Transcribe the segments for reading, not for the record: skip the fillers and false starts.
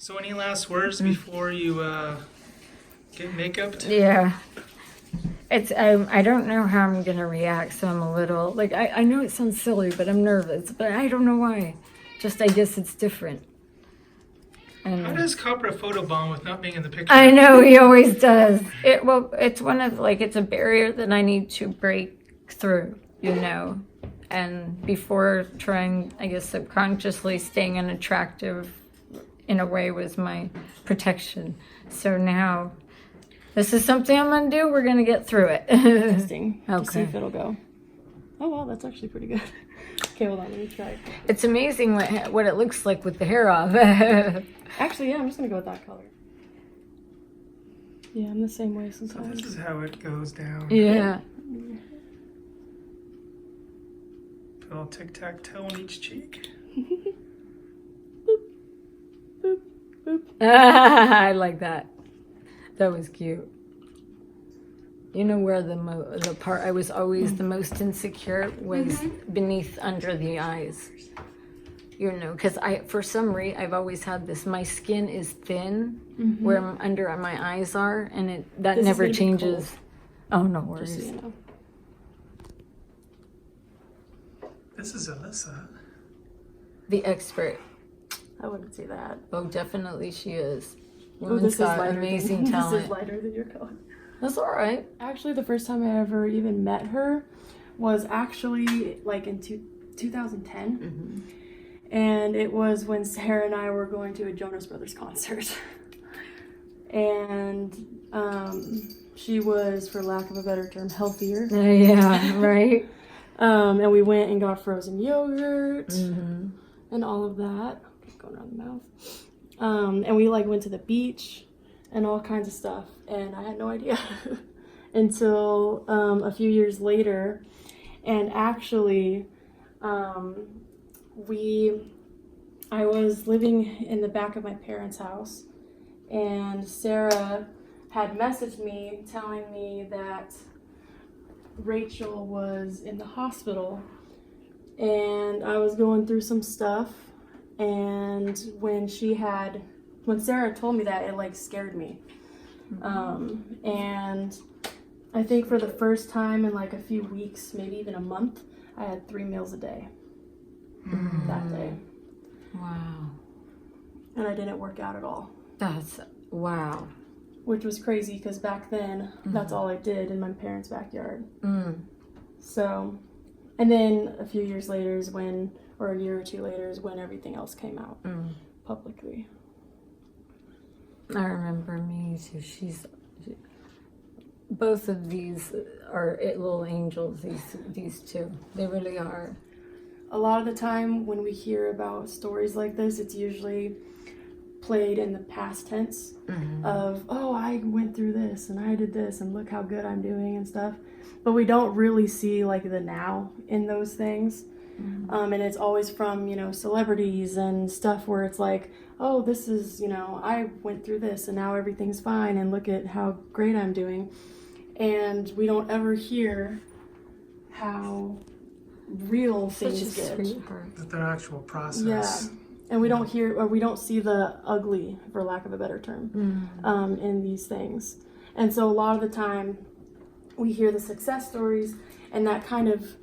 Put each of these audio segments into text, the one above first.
So any last words before you get makeup? Yeah. It's I don't know how I'm gonna react, so I'm a little like I know it sounds silly, but I'm nervous, but I don't know why. Just I guess it's different. And How does Copper photobomb with not being in the picture? I know he always does. It's one of it's a barrier that I need to break through, you know. And before trying, I guess subconsciously staying unattractive in a way was my protection. So now this is something I'm gonna do. We're gonna get through it. Testing. To see Okay. if it'll go. Oh wow, that's actually pretty good. Okay, hold on, let me try. It's amazing what it looks like with the hair off. Actually, yeah, I'm just gonna go with that color. Yeah, I'm the same way So sometimes. this is how it goes down. Yeah. Put a little tic-tac-toe on each cheek. Boop, boop. I like that. That was cute. You know where the part I was always the most insecure was beneath under the eyes. You know, because for some reason I've always had this. My skin is thin where under my eyes are, and that This is never gonna be changes. cold. Oh no Just so worries. you know. This is Alyssa. The expert. I wouldn't say that. Oh, definitely she is. Oh, Woman's this is got lighter amazing than, talent. This is lighter than your color. That's all right. Actually, the first time I ever even met her was actually like in 2010. And it was when Sarah and I were going to a Jonas Brothers concert. And she was, for lack of a better term, healthier. Yeah, right. And we went and got frozen yogurt and all of that. Going around the mouth. And we went to the beach and all kinds of stuff. And I had no idea until a few years later. And actually, I was living in the back of my parents' house, and Sarah had messaged me telling me that Rachael was in the hospital, and I was going through some stuff. And when Sarah told me that, it scared me. And I think for the first time in a few weeks, maybe even a month, I had 3 meals a day that day. Wow. And I didn't work out at all. That's wow. Which was crazy because back then, that's all I did in my parents' backyard. So, and then a few years later or a year or two later is when everything else came out publicly. I remember me too. Both of these are little angels. These two, they really are. A lot of the time when we hear about stories like this, it's usually played in the past tense of, oh, I went through this and I did this and look how good I'm doing and stuff. But we don't really see the now in those things. And it's always from, celebrities and stuff where it's oh, this is, I went through this and now everything's fine and look at how great I'm doing. And we don't ever hear how real things get. That their actual process. Yeah. And we don't hear, or we don't see the ugly, for lack of a better term, in these things. And so a lot of the time we hear the success stories, and that kind of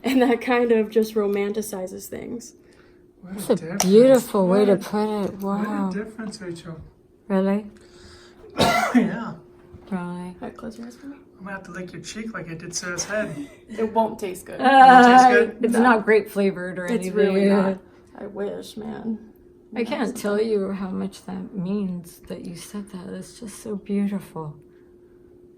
just romanticizes things. What a difference. Beautiful way to put it. Wow. What a difference, Rachel. Really? Yeah. Really? Right, close your eyes for me. I'm gonna have to lick your cheek like I did Sarah's head. It won't taste good. taste good? It's not grape flavored or anything. It's really not. I wish, man. I can't tell you how much that means that you said that. It's just so beautiful.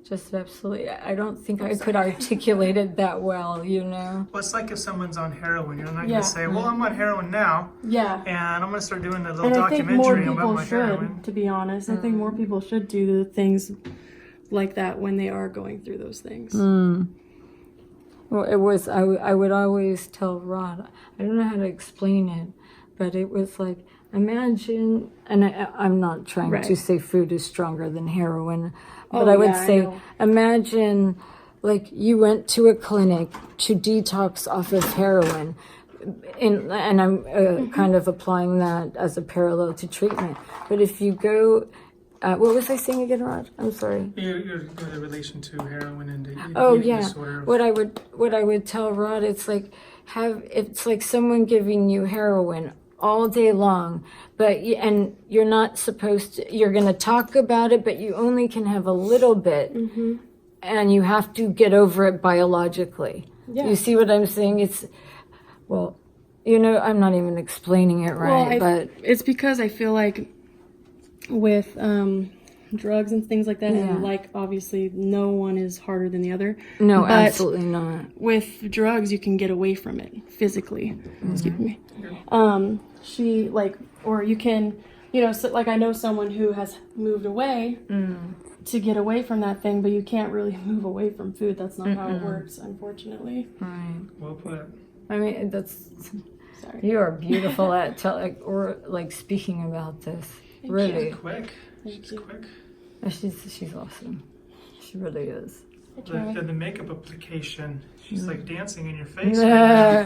Just absolutely. I don't think I could articulate it that well, Well, it's like if someone's on heroin. You're not Yeah. gonna say, well, I'm on heroin now, Yeah. and I'm gonna start doing a little And I think more documentary about people my should, heroin. to be honest. I think more people should do things like that when they are going through those things. Well, it was, I would always tell Rod, I don't know how to explain it, but it was imagine, and I'm not trying to say food is stronger than heroin, but I would say, imagine you went to a clinic to detox off of heroin. and I'm kind of applying that as a parallel to treatment. But if you go, what was I saying again, Rod? I'm sorry. Your relation to heroin and the Oh eating yeah. disorder. What I would tell Rod, it's like someone giving you heroin all day long, and you're not supposed to. You're going to talk about it, but you only can have a little bit, and you have to get over it biologically. Yeah. You see what I'm saying? I'm not even explaining it right, but it's because I feel like with drugs and things like that, and like obviously no one is harder than the other. No, but absolutely not. with drugs you can get away from it physically. Excuse me. Or you can, so, like I know someone who has moved away to get away from that thing, but you can't really move away from food. That's not how it works, unfortunately. Right. Well put. I mean, that's. Sorry. You are beautiful at speaking about this. Really. She's quick. She's quick. She's awesome. She really is. The makeup application, she's like dancing in your face. Right now.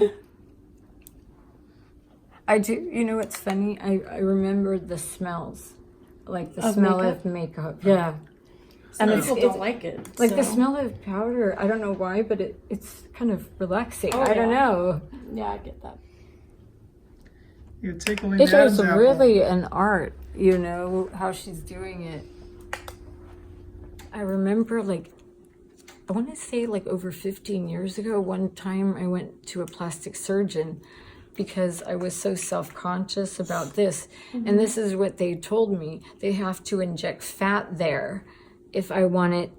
I do. You know what's funny? I remember the smells, like the Of smell makeup? of makeup. Yeah. Some people don't like it. Like the smell of powder. I don't know why, but it's kind of relaxing. I don't know. Yeah, I get that. You tickling It the is apple. really an art, how she's doing it. I remember, I want to say over 15 years ago, one time I went to a plastic surgeon because I was so self-conscious about this. And this is what they told me. They have to inject fat there if I want it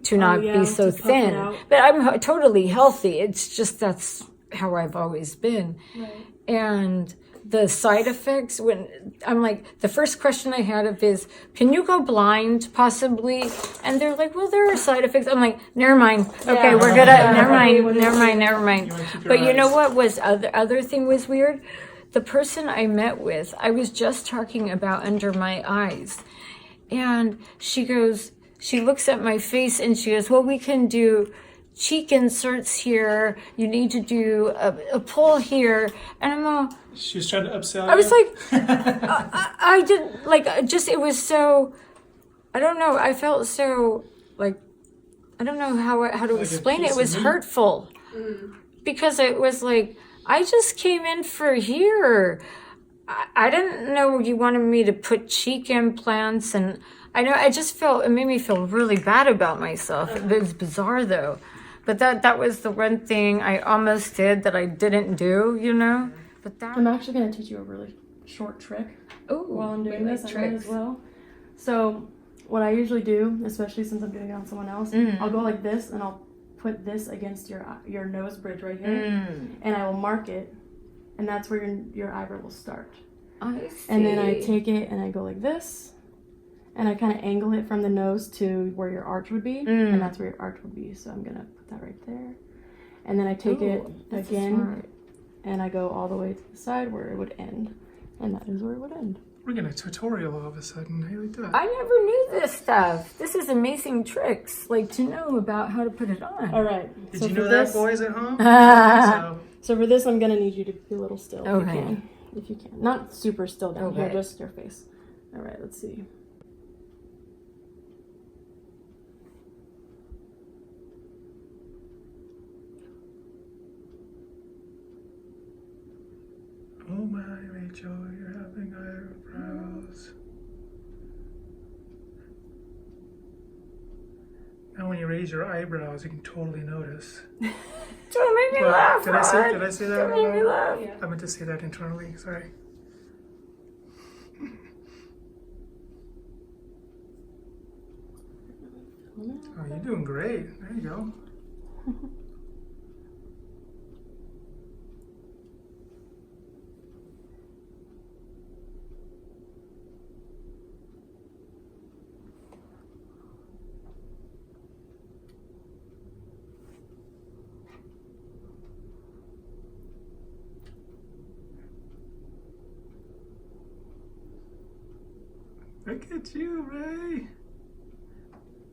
to not be so to puff it thin. out. But I'm totally healthy. It's just that's how I've always been. Right. And the side effects, when I'm like, the first question I had is, can you go blind possibly? And they're like, well, there are side effects. I'm like, never mind. Okay, we're good at, never mind. But you know what was other thing was weird? The person I met with, I was just talking about under my eyes. And she looks at my face and she goes, well, we can do cheek inserts here. You need to do a pull here. And I'm all, She was trying to upsell you. I was like, I didn't, it was so, I don't know. I felt so, I don't know how to explain it. It was hurtful. Because it was like, I just came in for here. I didn't know you wanted me to put cheek implants, and it made me feel really bad about myself. It was bizarre though. But that was the one thing I almost did that I didn't do, But I'm actually going to teach you a really short trick while I'm doing this. I might as well. So what I usually do, especially since I'm doing it on someone else, I'll go like this and I'll put this against your nose bridge right here, and I will mark it, and that's where your eyebrow will start. I see. And then I take it and I go like this, and I kind of angle it from the nose to where your arch would be, and that's where your arch would be. So I'm going to put that right there. And then I take it again, and I go all the way to the side where it would end. And that is where it would end. We're getting a tutorial all of a sudden. How do we do it? I never knew this stuff. This is amazing tricks, to know about how to put it on. All right. Did so you for know this, that, boys at home? So for this, I'm going to need you to be a little still Okay. if you can. Not super still down here, Okay. just your face. All right, let's see. Oh my, Rachel, you're having eyebrows. Now when you raise your eyebrows, you can totally notice. Don't make me laugh, Did I say that? Don't make me laugh. I meant to say that internally, sorry. Oh, you're doing great. There you go. Look at you, Ray.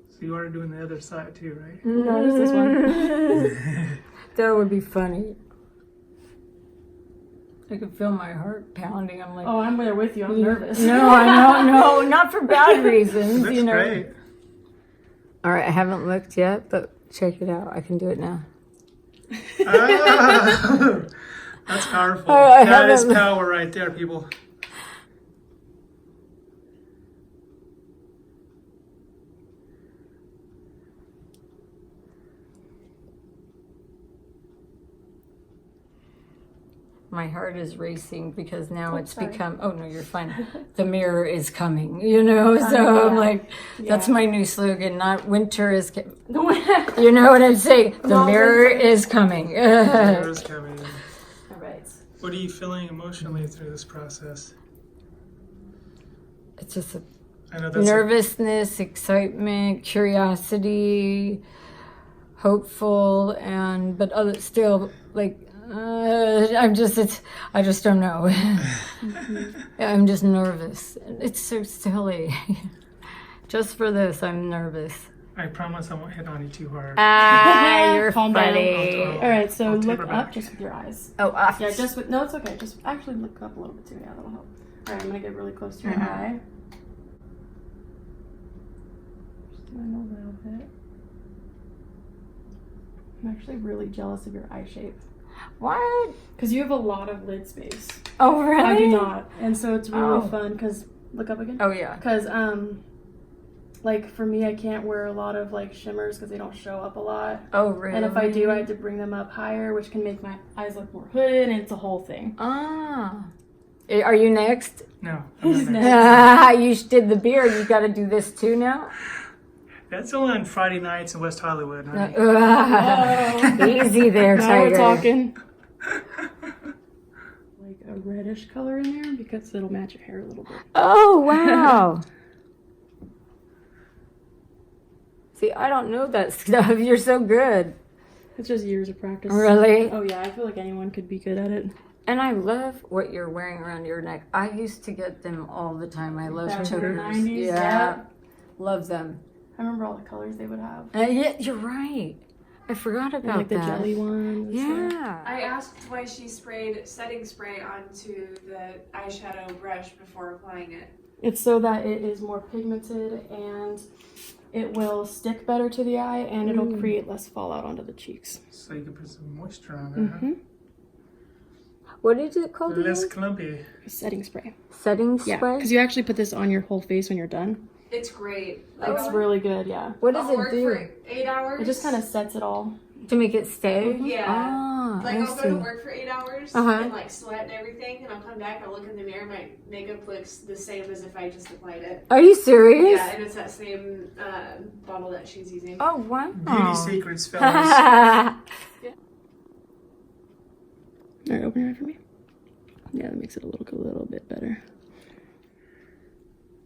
So you are doing the other side too, right? No, just this one. That would be funny. I can feel my heart pounding. I'm like, Oh, I'm there with you. I'm nervous. no, I know, no, not for bad reasons, Looks you know. great. All right, I haven't looked yet, but check it out. I can do it now. Ah, that's powerful. I That is haven't- power right there, people. My heart is racing because now it's sorry. become, oh no, you're fine. The mirror is coming, you know? So I'm like, that's my new slogan, not winter is, you know what I'm saying? The Not mirror winter. is coming. Mirror's coming. All right. What are you feeling emotionally through this process? It's just a I know that's nervousness, excitement, curiosity, hopeful, and, but other, still like, I just don't know. I'm just nervous. It's so silly. Just for this, I'm nervous. I promise I won't hit on you too hard. Ah, you're Calm down. funny. All right, so I'll look taper up back. just with your eyes. Oh, off. Yeah, just with, no, it's okay. Just actually look up a little bit too. Yeah, that'll help. All right, I'm gonna get really close to your eye. Just doing a little bit. I'm actually really jealous of your eye shape. What? Because you have a lot of lid space. Oh, really? I do not. And so it's really Oh. fun because, look up again. Oh, yeah. Because, like, for me, I can't wear a lot of, like, shimmers because they don't show up a lot. Oh, really? And if I do, I have to bring them up higher, which can make my eyes look more hooded, and it's a whole thing. Ah. Are you next? No. Who's I'm not next? You did the beard. You got to do this too now? That's only on Friday nights in West Hollywood, honey. Easy there, Now Tiger. we're talking. Like a reddish color in there because it'll match your hair a little bit. Oh, wow. See, I don't know that stuff. You're so good. It's just years of practice. Really? Oh yeah, I feel like anyone could be good at it. And I love what you're wearing around your neck. I used to get them all the time. I love Back in the chokers. 90s, Yeah. yeah. Love them. I remember all the colors they would have. Yeah, you're right. I forgot And about like the that. jelly ones. and stuff. Yeah. I asked why she sprayed setting spray onto the eyeshadow brush before applying it. It's so that it is more pigmented and it will stick better to the eye and it'll create less fallout onto the cheeks. So you can put some moisture on there, Mm-hmm. What is it called? huh? Less again? clumpy. Setting spray. Setting Yeah, spray? because you actually put this on your whole face when you're done. It's great. It's really good, yeah. What does I'll it work do? for 8 hours. It just kind of sets it all. To make it stay? Yeah. Ah, Like I I'll go to see. work for 8 hours Uh-huh. and like sweat and everything, and I'll come back, I'll look in the mirror, my makeup looks the same as if I just applied it. Are you serious? Yeah, and it's that same bottle that she's using. Oh, wow. Beauty secrets, fellas. All right, open your eye for me. Yeah, that makes it look a little bit better.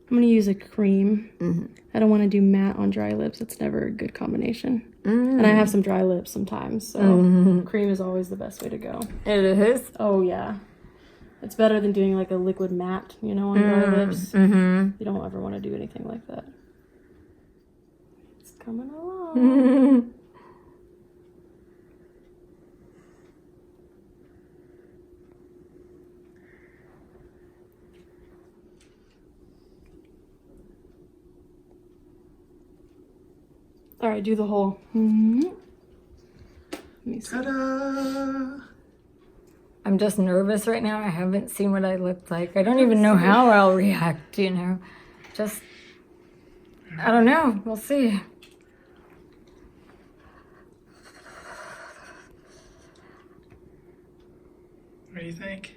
I'm gonna use a cream. I don't want to do matte on dry lips. It's never a good combination. And I have some dry lips sometimes, so cream is always the best way to go. It is? Oh yeah, it's better than doing like a liquid matte, you know, on dry lips. Mm-hmm. You don't ever want to do anything like that. It's coming along. Mm-hmm. All right, do the whole. Let me see. Ta-da! I'm just nervous right now. I haven't seen what I look like. I don't even know how I'll react, you know. Just, I don't know. We'll see. What do you think?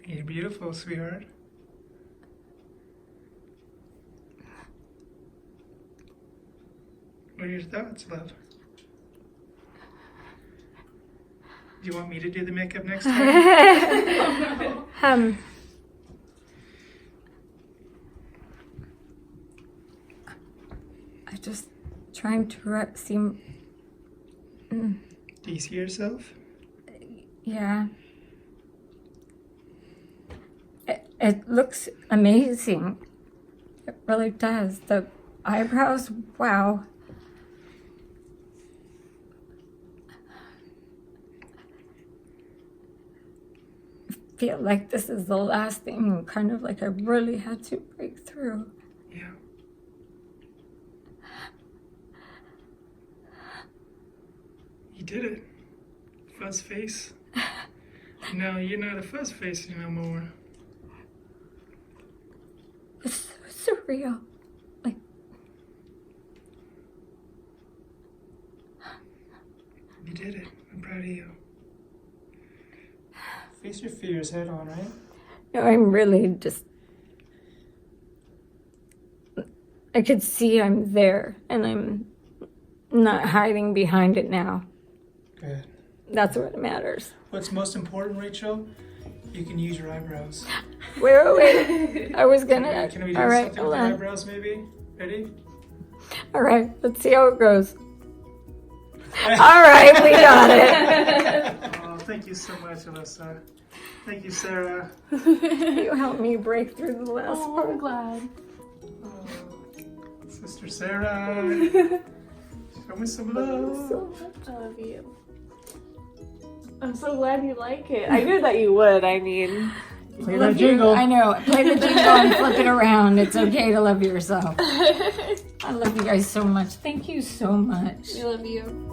You're beautiful, sweetheart. What are your thoughts, love? Do you want me to do the makeup next time? I just trying to seem, Do you see yourself? yeah. It looks amazing. It really does. The eyebrows, wow. feel like this is the last thing, kind of like I really had to break through. Yeah. You did it. Fuzz face. No, you're not a fuzz face no more. It's so surreal. Like, You did it. I'm proud of you. Face your fears head on, right? no, I'm really just. I could see I'm there, and I'm not hiding behind it now. Good. That's what matters. What's most important, Rachel? You can use your eyebrows. Wait. I was gonna. Can we do all right, something hold with the on. eyebrows, maybe? Ready? All right, let's see how it goes. All right, we got it. Oh, thank you so much, Alyssa. Thank you, Sarah. You helped me break through the last Oh, part. I'm glad. Oh, Sister Sarah. Show me some love. I love you. I'm so glad you like it. I knew that you would. I mean, Play that jingle. I know. Play the jingle and flip it around. It's okay to love yourself. I love you guys so much. Thank you so much. we love you.